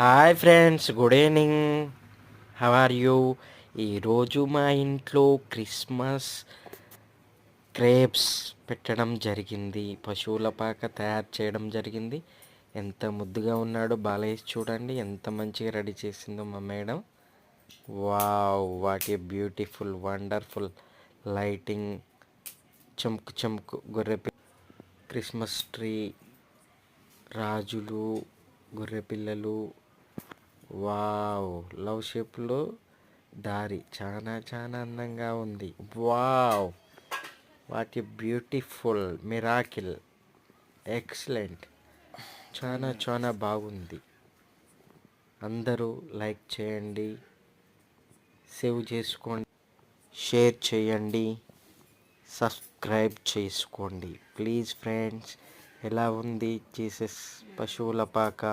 Hi friends, good evening. How are you? ఈరోజు మా ఇంట్లో క్రిస్మస్ క్రేప్స్ పెట్టడం జరిగింది. పశువుల పాక తయారు చేయడం జరిగింది. ఎంత ముద్దుగా ఉన్నాడో బాలయ్య, చూడండి ఎంత మంచిగా రెడీ చేసిందో మా madam. Wow, what a beautiful wonderful lighting, చమ్కు చమ్కు గొర్రె క్రిస్మస్ ట్రీ, రాజులు, గొర్రె పిల్లలు. వావ్, లవ్ షేప్లో దారి చాలా చాలా అందంగా ఉంది. Wow, what a beautiful miracle, excellent, చాలా చాలా బాగుంది. అందరూ లైక్ చేయండి, సేవ్ చేసుకోండి, షేర్ చేయండి, సబ్స్క్రైబ్ చేసుకోండి ప్లీజ్ ఫ్రెండ్స్. ఎలా ఉంది జీసస్ పశువుల పాక?